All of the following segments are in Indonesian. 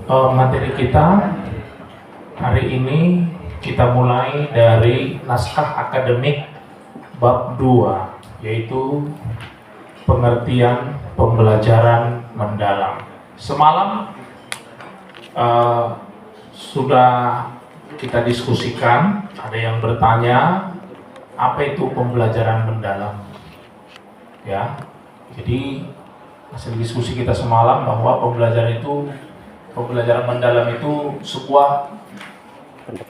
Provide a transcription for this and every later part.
Materi kita hari ini kita mulai dari naskah akademik bab 2, yaitu pengertian pembelajaran mendalam. Semalam sudah kita diskusikan, ada yang bertanya apa itu pembelajaran mendalam, ya. Jadi hasil diskusi kita semalam bahwa pembelajaran mendalam itu sebuah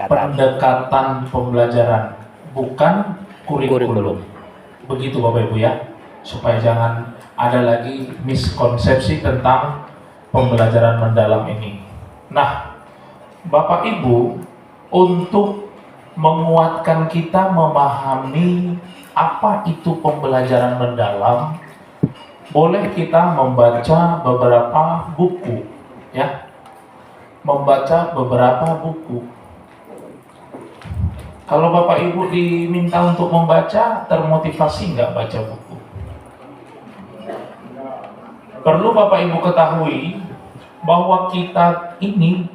pendekatan pembelajaran, bukan kurikulum. Begitu Bapak Ibu ya, supaya jangan ada lagi miskonsepsi tentang pembelajaran mendalam ini. Nah, Bapak Ibu, untuk menguatkan kita memahami apa itu pembelajaran mendalam, boleh kita membaca beberapa buku, ya. Membaca beberapa buku. Kalau Bapak Ibu diminta untuk membaca, termotivasi nggak baca buku? Perlu Bapak Ibu ketahui bahwa kita ini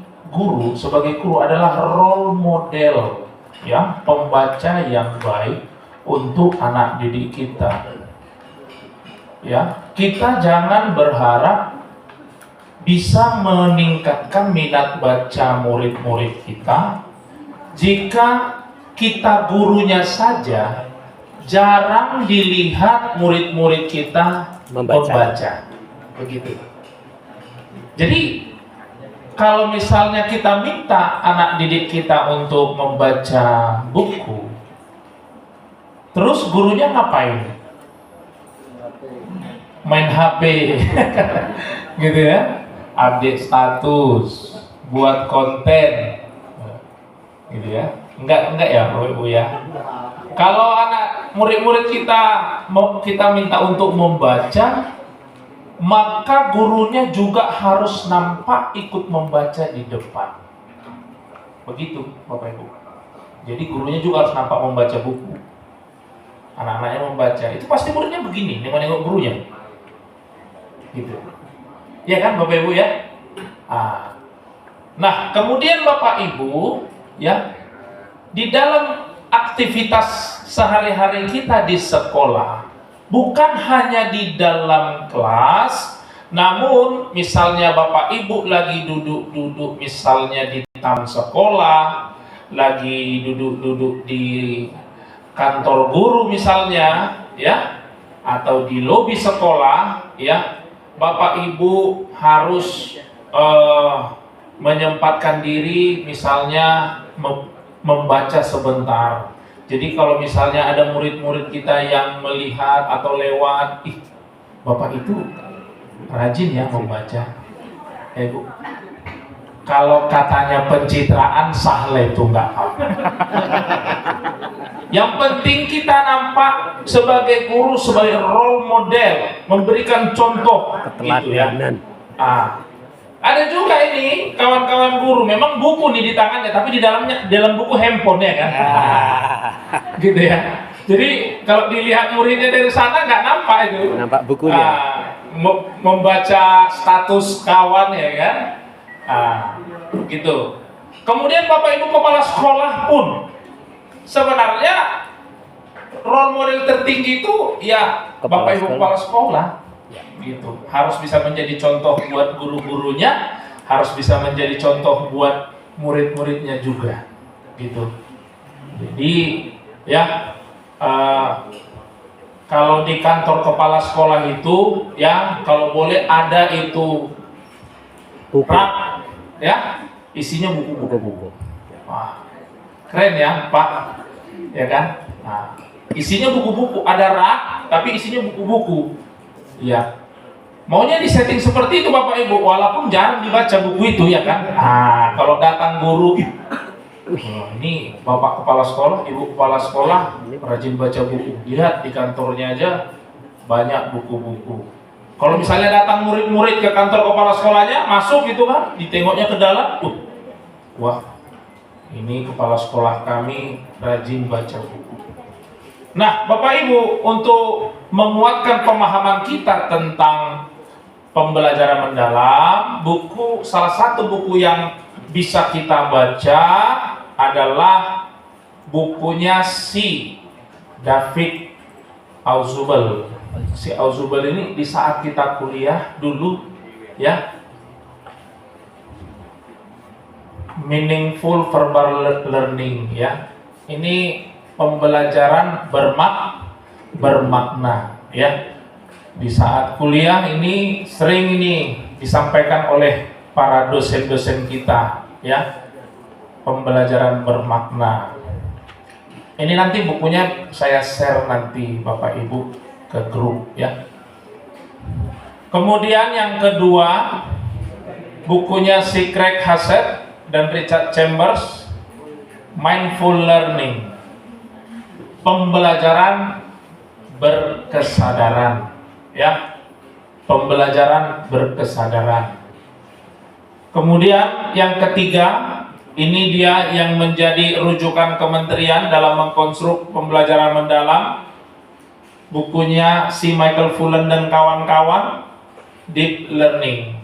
sebagai guru adalah role model, ya, pembaca yang baik untuk anak didik kita. Ya, kita jangan berharap bisa meningkatkan minat baca murid-murid kita jika kita gurunya saja jarang dilihat murid-murid kita membaca. Begitu. Jadi kalau misalnya kita minta anak didik kita untuk membaca buku, terus gurunya ngapain? Main HP gitu ya, update status, buat konten gitu ya. Enggak ya Bapak Ibu ya. Kalau anak murid-murid kita minta untuk membaca, maka gurunya juga harus nampak ikut membaca di depan. Begitu Bapak Ibu. Jadi gurunya juga harus nampak membaca buku. Anak-anaknya membaca, itu pasti muridnya begini, nengok-nengok gurunya. Gitu. Ya kan Bapak Ibu ya? Nah, kemudian Bapak Ibu ya, di dalam aktivitas sehari-hari kita di sekolah, bukan hanya di dalam kelas, namun misalnya Bapak Ibu lagi duduk-duduk misalnya di taman sekolah, lagi duduk-duduk di kantor guru misalnya, ya, atau di lobi sekolah, ya, Bapak Ibu harus menyempatkan diri misalnya membaca sebentar. Jadi kalau misalnya ada murid-murid kita yang melihat atau lewat, Bapak itu rajin ya membaca. Bu, kalau katanya pencitraan salah itu enggak apa. Yang penting kita nampak sebagai guru, sebagai role model, memberikan contoh gitu ya. Ada juga ini kawan-kawan guru, memang buku nih di tangannya, tapi di dalam buku handphone ya kan. Gitu ya. Jadi kalau dilihat muridnya dari sana nggak nampak itu. Nampak bukunya. Membaca status kawan ya kan. Gitu. Kemudian Bapak Ibu kepala sekolah pun sebenarnya role model tertinggi itu ya Bapak Ibu kepala sekolah. Gitu. Harus bisa menjadi contoh buat guru-gurunya, harus bisa menjadi contoh buat murid-muridnya juga. Gitu. Jadi ya kalau di kantor kepala sekolah itu ya kalau boleh ada itu rak ya, isinya buku-buku. Wah, keren ya Pak, ya kan? Nah, isinya buku-buku, ada rak tapi isinya buku-buku. Ya, maunya disetting seperti itu Bapak Ibu, walaupun jarang dibaca buku itu ya kan. Kalau datang guru, ini Bapak kepala sekolah, Ibu kepala sekolah rajin baca buku. Lihat di kantornya aja banyak buku-buku. Kalau misalnya datang murid-murid ke kantor kepala sekolahnya, masuk gitu kan, ditengoknya ke dalam, wah, ini kepala sekolah kami rajin baca buku. Nah, Bapak Ibu, untuk menguatkan pemahaman kita tentang pembelajaran mendalam, salah satu buku yang bisa kita baca adalah bukunya si David Ausubel. Si Ausubel ini di saat kita kuliah dulu ya, meaningful verbal learning ya. Ini pembelajaran bermakna ya. Di saat kuliah ini sering ini disampaikan oleh para dosen-dosen kita ya, pembelajaran bermakna. Ini nanti bukunya saya share nanti Bapak Ibu ke grup ya. Kemudian yang kedua, bukunya si Craig Hassett dan Richard Chambers, Mindful Learning, pembelajaran berkesadaran ya, pembelajaran berkesadaran. Kemudian yang ketiga, ini dia yang menjadi rujukan kementerian dalam mengkonstruk pembelajaran mendalam, bukunya si Michael Fullen dan kawan-kawan, Deep Learning.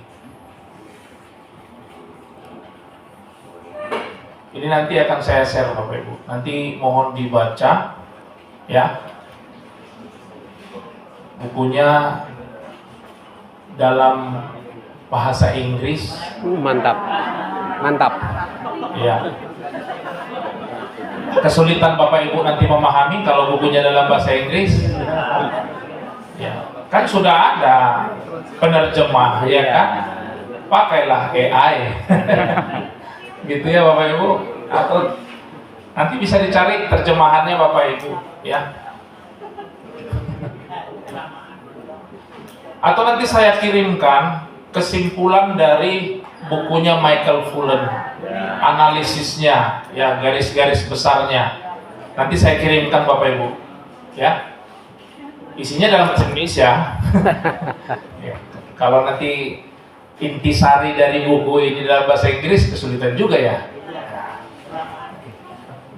Ini nanti akan saya share Bapak Ibu, nanti mohon dibaca ya. Bukunya dalam bahasa Inggris. Mantap, mantap. Ya. Kesulitan Bapak Ibu nanti memahami kalau bukunya dalam bahasa Inggris. Ya, kan sudah ada penerjemah ya kan? Pakailah AI. Gitu ya Bapak Ibu. Atau nanti bisa dicari terjemahannya Bapak Ibu ya. Atau nanti saya kirimkan kesimpulan dari bukunya Michael Fullen, analisisnya ya, garis-garis besarnya. Nanti saya kirimkan Bapak Ibu ya. Isinya dalam bahasa Indonesia. Ya. Kalau nanti intisari dari buku ini dalam bahasa Inggris kesulitan juga ya.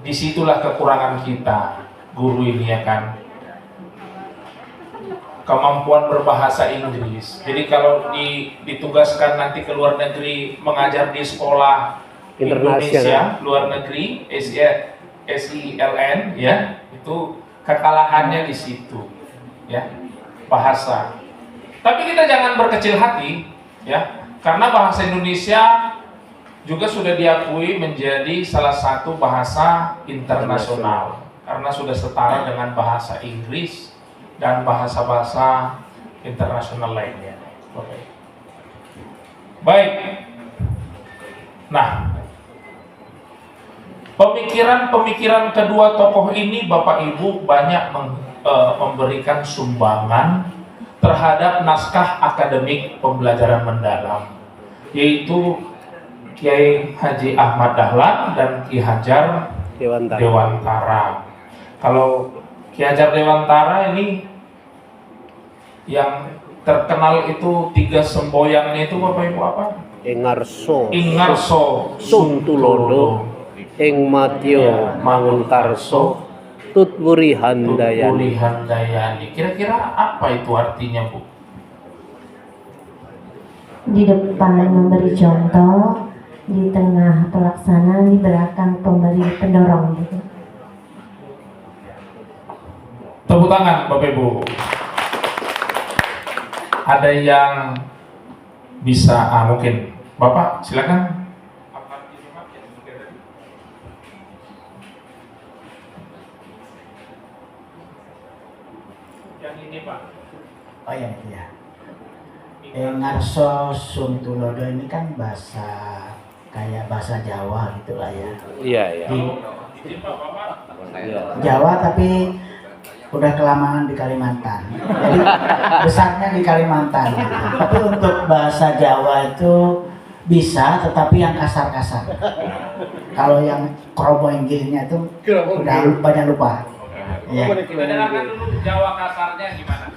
Disitulah kekurangan kita guru ini ya kan, kemampuan berbahasa Inggris. Jadi kalau ditugaskan nanti ke luar negeri mengajar di sekolah Indonesia luar negeri, SILN ya, itu kekalahannya di situ ya, bahasa. Tapi kita jangan berkecil hati ya, karena bahasa Indonesia juga sudah diakui menjadi salah satu bahasa internasional karena sudah setara dengan bahasa Inggris dan bahasa-bahasa internasional lainnya. Oke. Baik. Nah, pemikiran kedua tokoh ini Bapak Ibu banyak memberikan sumbangan terhadap naskah akademik pembelajaran mendalam, yaitu Kiai Haji Ahmad Dahlan dan Ki Hajar Dewantara. Kalau Ki Hajar Dewantara ini yang terkenal itu 3 semboyannya itu Bapak Ibu apa? Ingarso Suntulodo, Ing Matio Mangunkarso, Tutwuri Handayani. Kira-kira apa itu artinya Bu? Di depan memberi contoh, di tengah pelaksana, di belakang pemberi pendorong gitu. Tepuk tangan Bapak Ibu. Ada yang bisa mungkin Bapak silakan. Yang ini Pak. Oh iya. Ngarso Suntulodo ini kan kayak bahasa Jawa gitu lah ya. Iya. Jawa tapi udah kelamaan di Kalimantan. Jadi besarnya di Kalimantan. Tapi untuk bahasa Jawa itu bisa, tetapi yang kasar-kasar. Kalau yang kroboinggilnya itu udah banyak lupa. Ya. Dengarkan dulu Jawa kasarnya gimana?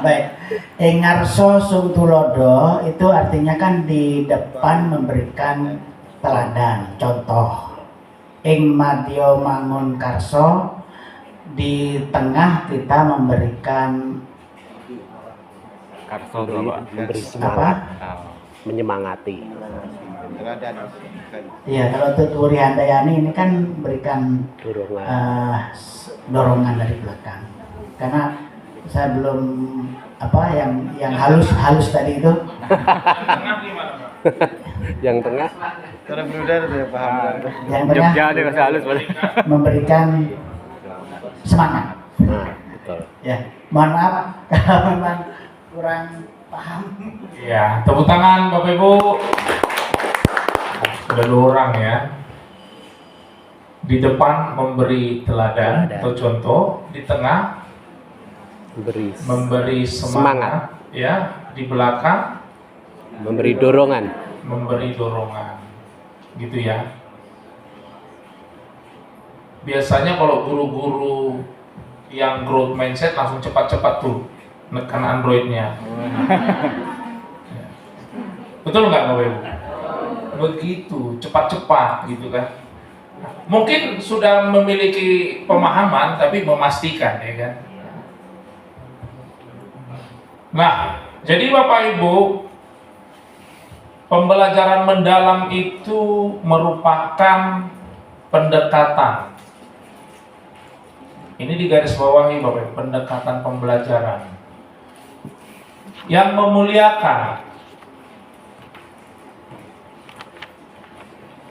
Baik, Ngarso Suntulodo itu artinya kan di depan memberikan teladan, contoh. Ing Madyo Mangun Karso, di tengah kita memberikan Karso itu apa? Memberi Apa? semangat, Oh. menyemangati. Iya, kalau Tutwuri Handayani ini kan berikan Dorongan. dorongan dari belakang. Karena saya belum yang halus tadi itu. Tengah gimana, Pak? Yang tengah Cara berudah saya paham. Yang tengah Jogja dia masih halus berarti. memberikan semangat. nah, betul. Ya, mohon maaf kalau memang kurang paham. Iya, tepuk tangan Bapak Ibu. Ada 2 orang ya. Di depan memberi teladan atau contoh, di tengah memberi semangat, ya, di belakang memberi dorongan. memberi dorongan, gitu ya. Biasanya kalau guru-guru yang growth mindset langsung cepat-cepat tuh nekan Androidnya. Ya. Betul nggak Bapak Ibu? Begitu, cepat-cepat gitu kan. Mungkin sudah memiliki pemahaman tapi memastikan, ya kan. Nah, jadi Bapak Ibu, pembelajaran mendalam itu merupakan pendekatan. Ini digarisbawahi Bapak Ibu, pendekatan pembelajaran yang memuliakan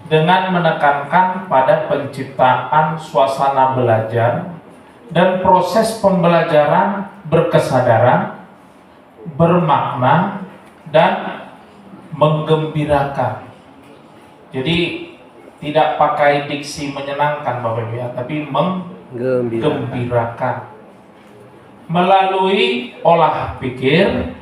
dengan menekankan pada penciptaan suasana belajar dan proses pembelajaran berkesadaran, bermakna, dan menggembirakan. Jadi tidak pakai diksi menyenangkan Bapak Ibu ya, tapi menggembirakan melalui olah pikir,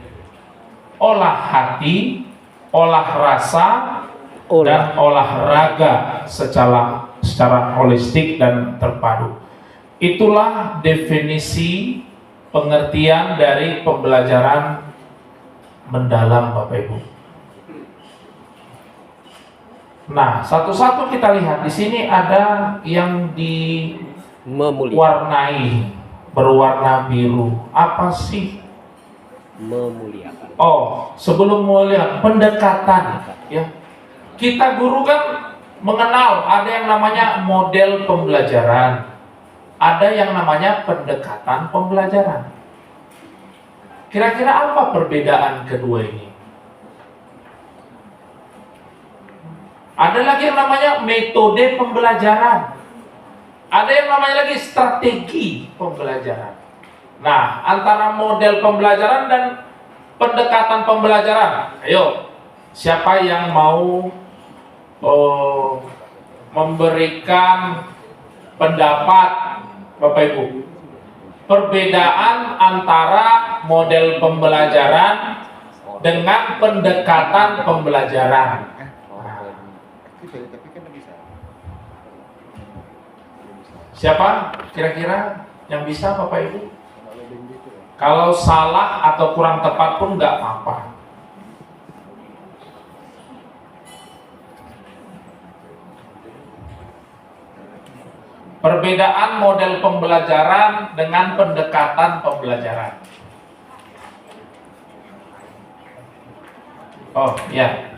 olah hati, olah rasa, dan olahraga secara holistik dan terpadu. Itulah definisi pengertian dari pembelajaran mendalam Bapak Ibu. Nah, satu-satu kita lihat di sini ada yang diwarnai berwarna biru. Apa sih? Memuliakan. Oh, sebelum mulia pendekatan ya. Kita guru kan mengenal ada yang namanya model pembelajaran, ada yang namanya pendekatan pembelajaran. Kira-kira apa perbedaan kedua ini? Ada lagi yang namanya metode pembelajaran, ada yang namanya lagi strategi pembelajaran. Nah, antara model pembelajaran dan pendekatan pembelajaran, ayo, siapa yang mau memberikan pendapat Bapak Ibu? Perbedaan antara model pembelajaran dengan pendekatan pembelajaran. Siapa kira-kira yang bisa Bapak Ibu? Kalau salah atau kurang tepat pun nggak apa-apa. Perbedaan model pembelajaran dengan pendekatan pembelajaran. Oh, ya.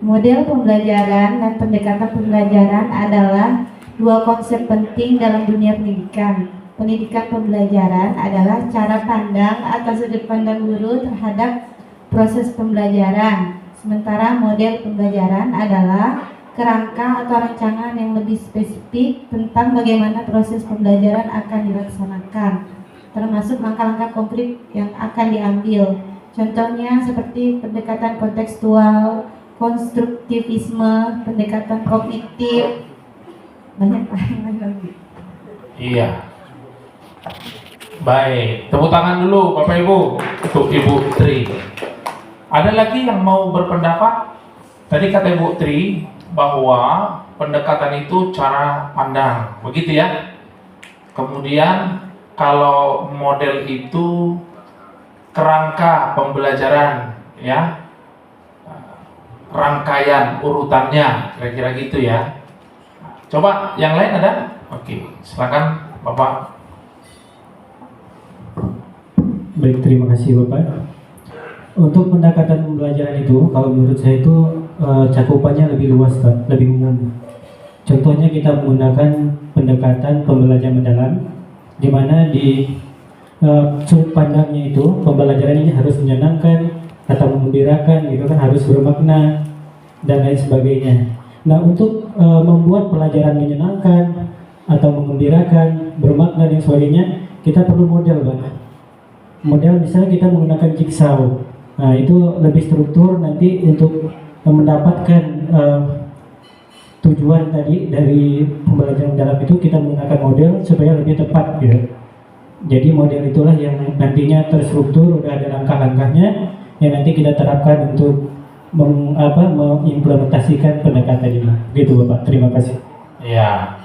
Model pembelajaran dan pendekatan pembelajaran adalah 2 konsep penting dalam dunia pendidikan. Pendidikan pembelajaran adalah cara pandang atau sudut pandang guru terhadap proses pembelajaran. Sementara model pembelajaran adalah kerangka atau rancangan yang lebih spesifik tentang bagaimana proses pembelajaran akan dilaksanakan, termasuk langkah-langkah konkret yang akan diambil. Contohnya seperti pendekatan kontekstual, konstruktivisme, pendekatan kognitif, banyak lagi. Iya. Baik, tepuk tangan dulu Bapak Ibu untuk Ibu Tri. Ada lagi yang mau berpendapat? Tadi kata Ibu Tri bahwa pendekatan itu cara pandang, begitu ya. Kemudian kalau model itu kerangka pembelajaran, ya, rangkaian urutannya, kira-kira gitu ya. Coba yang lain ada? Oke, silakan Bapak. Baik, terima kasih Bapak. Untuk pendekatan pembelajaran itu, kalau menurut saya itu cakupannya lebih luas, Pak, lebih umum. Contohnya kita menggunakan pendekatan pembelajaran mendalam, di mana di sudut pandangnya itu pembelajaran ini harus menyenangkan atau mengembirakan, gitu kan, harus bermakna dan lain sebagainya. Nah, untuk membuat pelajaran menyenangkan atau mengembirakan, bermakna dan sebagainya, kita perlu model, Pak. Model misalnya kita menggunakan jigsaw. Nah, itu lebih struktur nanti untuk mendapatkan tujuan tadi dari pembelajaran dalam itu, kita menggunakan model supaya lebih tepat gitu. Jadi model itulah yang nantinya terstruktur, udah ada langkah-langkahnya yang nanti kita terapkan untuk mengimplementasikan pendekatan ini. Gitu Bapak, terima kasih. Ya,